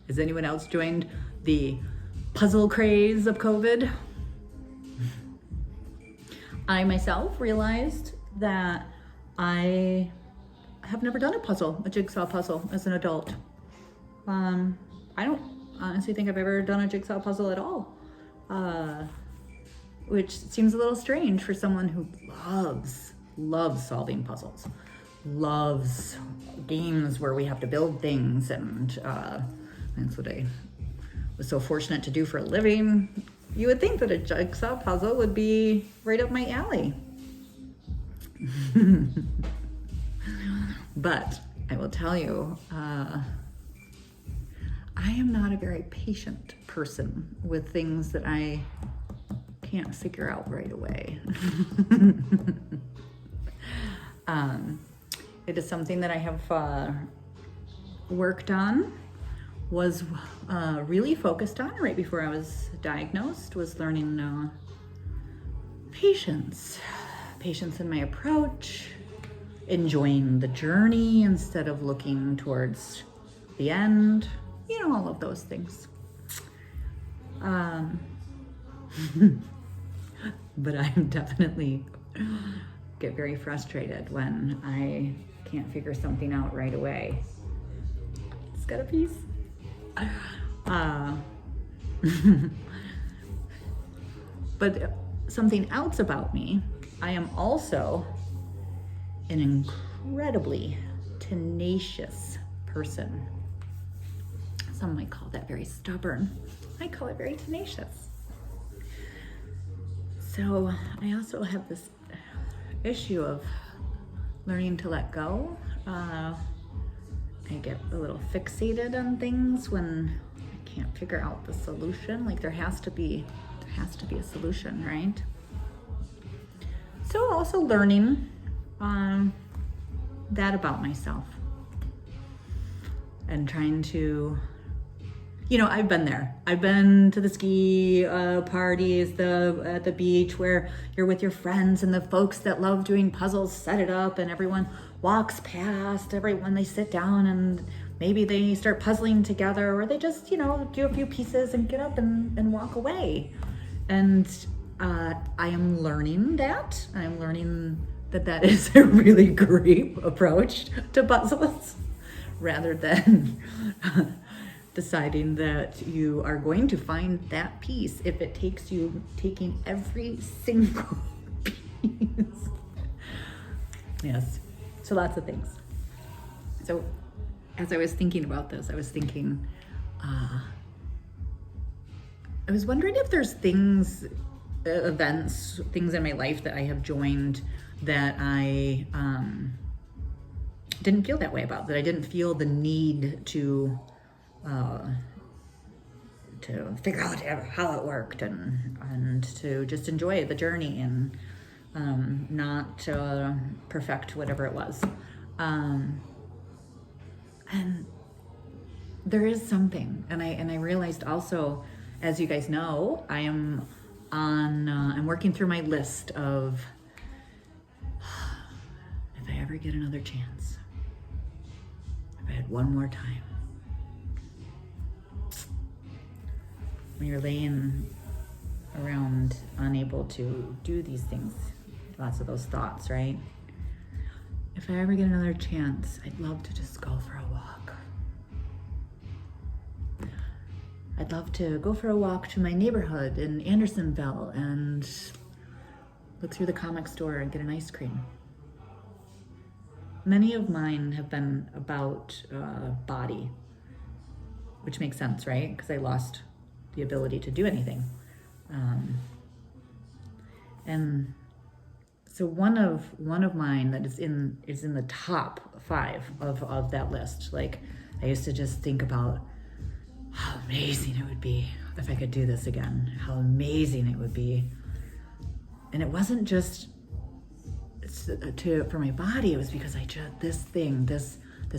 Has anyone else joined the puzzle craze of COVID? I myself realized that I have never done a jigsaw puzzle as an adult. I don't honestly think I've ever done a jigsaw puzzle at all, which seems a little strange for someone who loves solving puzzles, loves games where we have to build things, and that's what I was so fortunate to do for a living. You would think that a jigsaw puzzle would be right up my alley. But I will tell you, I am not a very patient person with things that I can't figure out right away. It is something that I have worked on, was really focused on right before I was diagnosed, was learning patience in my approach, enjoying the journey instead of looking towards the end, all of those things. But I'm definitely get very frustrated when I can't figure something out right away. It's got a piece. But something else about me, I am also an incredibly tenacious person. Some might call that very stubborn. I call it very tenacious. So I also have this issue of learning to let go. I get a little fixated on things when I can't figure out the solution. Like there has to be a solution, right? So also learning that about myself and trying to, I've been there. I've been to the ski parties, at the beach where you're with your friends and the folks that love doing puzzles set it up and everyone walks past, everyone, they sit down and maybe they start puzzling together, or they just, do a few pieces and get up and walk away. And I am learning that. I'm learning that is a really great approach to puzzles, rather than deciding that you are going to find that piece if it takes you taking every single piece. Yes, so lots of things. So as I was thinking about this, I was thinking, I was wondering if there's things, events, things in my life that I have joined that I didn't feel that way about, that I didn't feel the need to figure out how it worked and to just enjoy the journey and not perfect whatever it was. And there is something, and I realized also, as you guys know, I'm working through my list of if I ever get another chance, if I had one more time. When you're laying around unable to do these things, lots of those thoughts, right? If I ever get another chance, I'd love to just go for a walk. I'd love to go for a walk to my neighborhood in Andersonville and look through the comic store and get an ice cream. Many of mine have been about body, which makes sense, right? Because I lost the ability to do anything. And so one of mine that is in the top 5 of that list. Like, I used to just think about how amazing it would be if I could do this again, how amazing it would be. And it wasn't just for my body, it was because this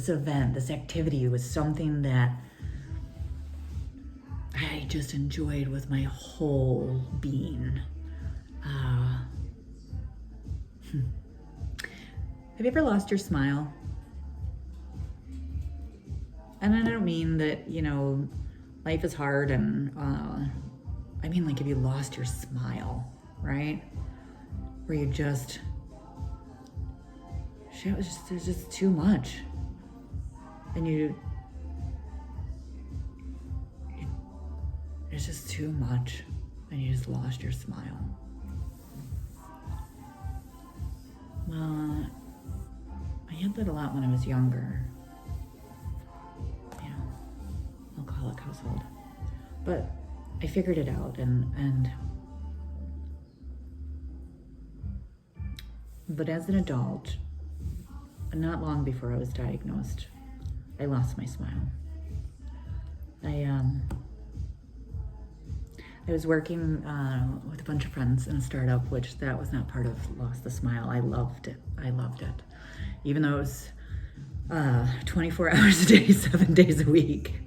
event, this activity was something that I just enjoyed with my whole being. Have you ever lost your smile? And I don't mean that, life is hard, and I mean like if you lost your smile, right? Where you just, shit was just, there's just too much. And it's just too much, and you just lost your smile. Well, I had that a lot when I was younger. Alcoholic household. But I figured it out, but as an adult, not long before I was diagnosed, I lost my smile. I was working with a bunch of friends in a startup, which that was not part of Lost the Smile. I loved it. Even though it was 24 hours a day, 7 days a week.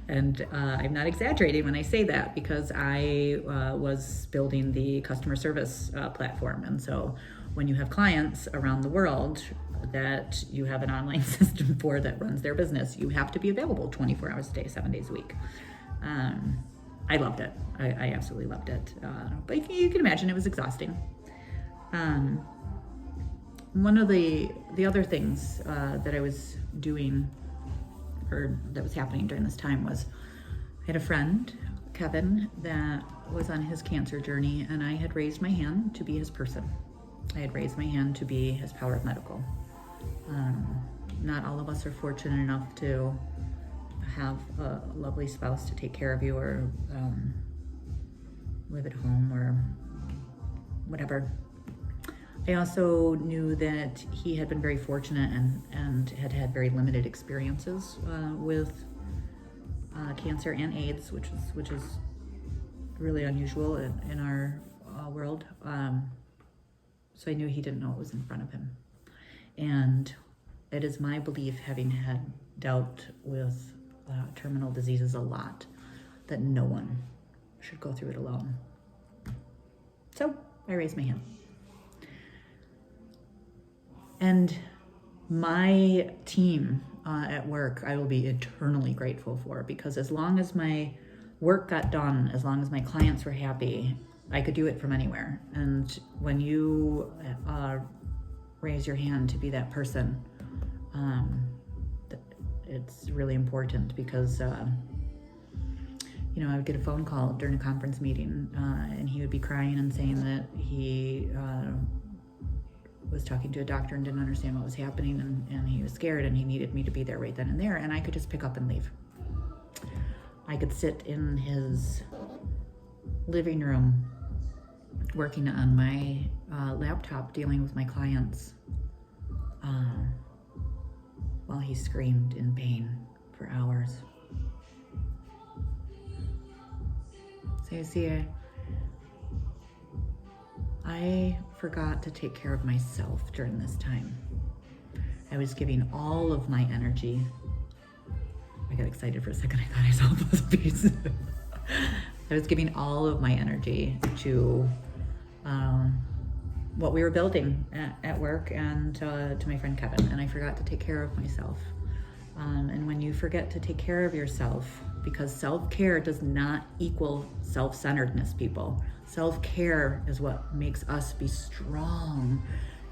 And I'm not exaggerating when I say that, because I was building the customer service platform. And so when you have clients around the world that you have an online system for that runs their business, you have to be available 24 hours a day, 7 days a week. I loved it. I absolutely loved it. But you can imagine it was exhausting. One of the other things that I was doing, or that was happening during this time, was I had a friend, Kevin, that was on his cancer journey, and I had raised my hand to be his person. I had raised my hand to be his power of medical. Not all of us are fortunate enough to have a lovely spouse to take care of you, or live at home, or whatever. I also knew that he had been very fortunate and had had very limited experiences with cancer and AIDS, which is really unusual in our world. So I knew he didn't know what was in front of him. And it is my belief, having had dealt with terminal diseases a lot, that no one should go through it alone. So I raised my hand. And my team at work, I will be eternally grateful for, because as long as my work got done, as long as my clients were happy, I could do it from anywhere. And when you raise your hand to be that person, it's really important, because I would get a phone call during a conference meeting, and he would be crying and saying that he was talking to a doctor and didn't understand what was happening, and he was scared, and he needed me to be there right then and there, and I could just pick up and leave. I could sit in his living room working on my laptop, dealing with my clients, while he screamed in pain for hours. So you see, I forgot to take care of myself during this time. I was giving all of my energy. I got excited for a second. I thought I saw a puzzle piece. I was giving all of my energy to what we were building at work, and to my friend Kevin, and I forgot to take care of myself. And when you forget to take care of yourself, because self-care does not equal self-centeredness, people. Self-care is what makes us be strong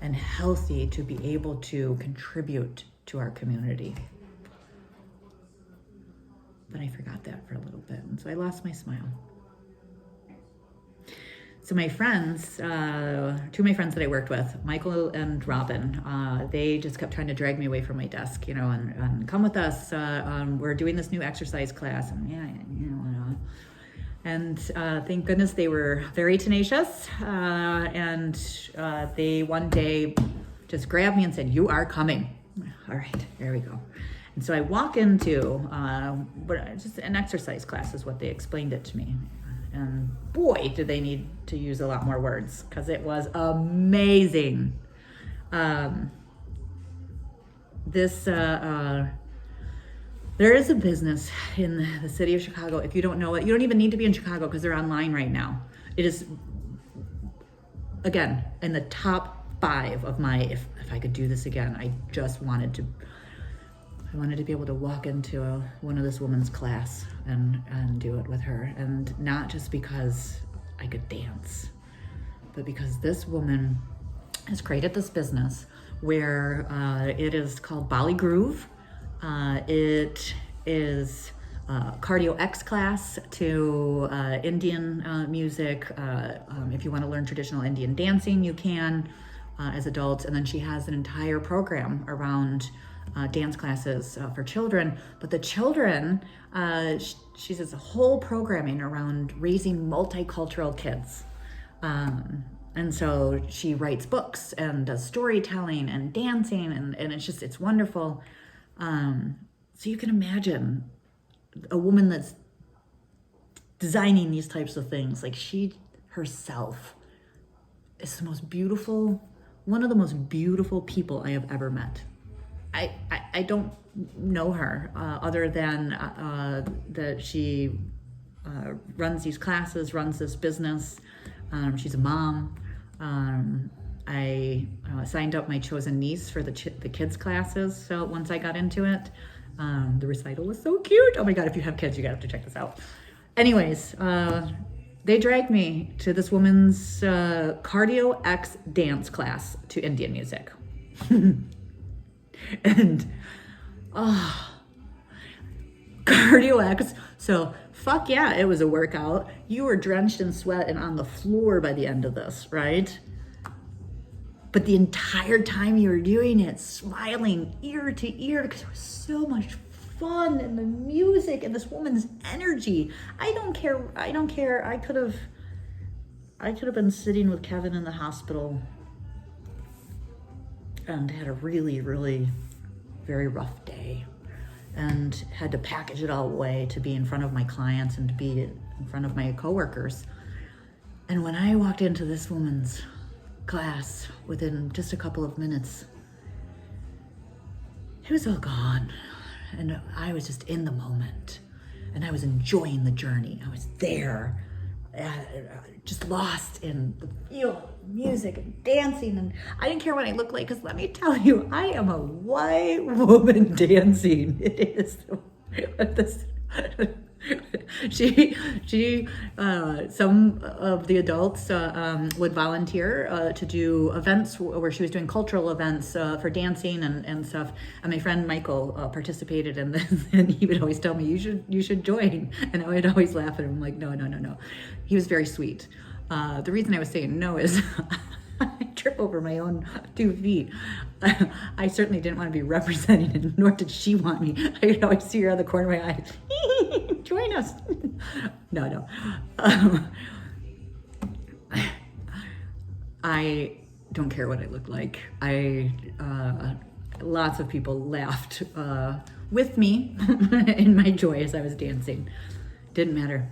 and healthy to be able to contribute to our community. But I forgot that for a little bit, and so I lost my smile. So my friends, two of my friends that I worked with, Michael and Robin, they just kept trying to drag me away from my desk, and come with us. We're doing this new exercise class, and thank goodness they were very tenacious. And they one day just grabbed me and said, "You are coming." All right, there we go. And so I walk into just an exercise class, is what they explained it to me. And boy, did they need to use a lot more words, because it was amazing. There is a business in the city of Chicago. If you don't know it, you don't even need to be in Chicago, because they're online right now. It is, again, in the top 5 of my, if I could do this again, I just wanted to I wanted to be able to walk into one of this woman's class and do it with her. And not just because I could dance, but because this woman has created this business where it is called Bali Groove. It is cardio X class to Indian music. If you want to learn traditional Indian dancing, you can as adults. And then she has an entire program around dance classes for children. But the children, she says a whole programming around raising multicultural kids. And so she writes books and does storytelling and dancing, and it's wonderful. So you can imagine a woman that's designing these types of things. Like, she herself is the most beautiful, one of the most beautiful people I have ever met. I don't know her other than that she runs these classes, runs this business. She's a mom. I signed up my chosen niece for the kids classes. So once I got into it, the recital was so cute. Oh my God, if you have kids, you gotta have to check this out. Anyways, they dragged me to this woman's cardio X dance class to Indian music. And cardio X. So fuck yeah, it was a workout. You were drenched in sweat and on the floor by the end of this, right? But the entire time you were doing it, smiling ear to ear, because it was so much fun, and the music and this woman's energy. I don't care. I could have been sitting with Kevin in the hospital and had a really, really very rough day, and had to package it all away to be in front of my clients and to be in front of my coworkers. And when I walked into this woman's class, within just a couple of minutes, it was all gone. And I was just in the moment, and I was enjoying the journey. I was there, just lost in the feel of music and dancing. And I didn't care what I looked like, because let me tell you, I am a white woman dancing. It is this. Some of the adults would volunteer to do events where she was doing cultural events for dancing and stuff. And my friend Michael participated in this, and he would always tell me, you should join. And I would always laugh at him. I'm like, no. He was very sweet. The reason I was saying no is I trip over my own 2 feet. I certainly didn't want to be representing it, nor did she want me. I could always see her on the corner of my eye. Join us. No. I don't care what I look like. Lots of people laughed with me in my joy as I was dancing. Didn't matter.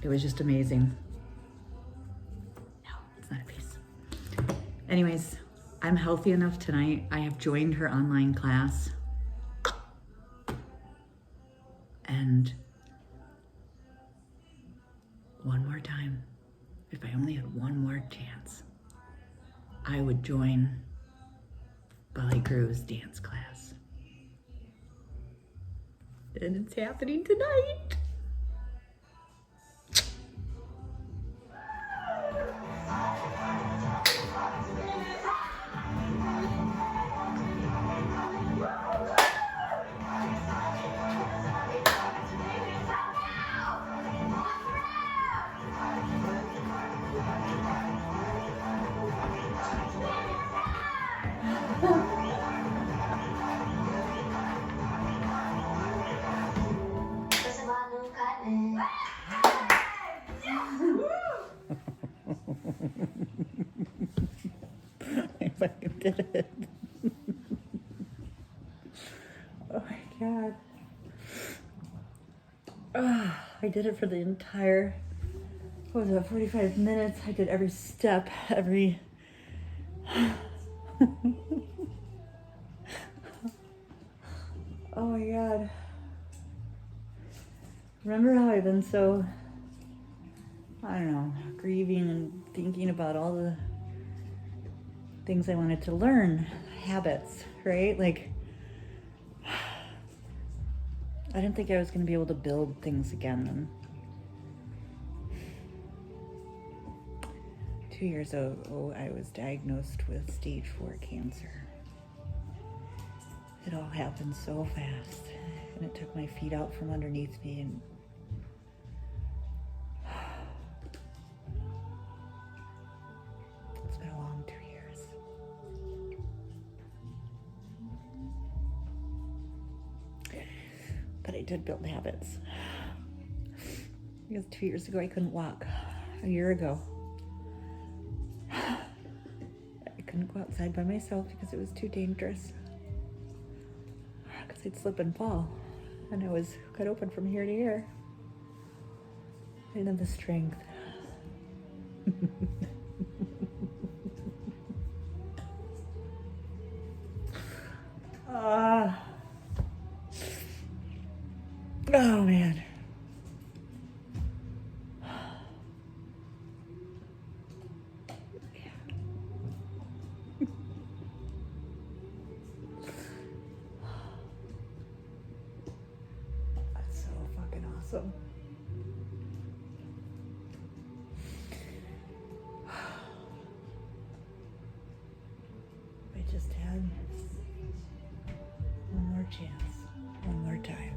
It was just amazing. Anyways, I'm healthy enough tonight. I have joined her online class. And one more time, if I only had one more chance, I would join Bali Groove's dance class. And it's happening tonight. I fucking did it. Oh my God. Oh, I did it for the entire, what was it, 45 minutes. I did every step, every... Oh my God. Remember how I've been so, I don't know, grieving and thinking about all the things I wanted to learn, habits, right? Like, I didn't think I was going to be able to build things again. And 2 years ago, I was diagnosed with stage 4 cancer. It all happened so fast, and it took my feet out from underneath me, and it's been a long 2 years. But I did build habits. Because 2 years ago I couldn't walk. A year ago I couldn't go outside by myself because it was too dangerous. Because I'd slip and fall. And I was cut open from here to here. I didn't have the strength. Oh man. That's so fucking awesome. I just had one more chance, one more time.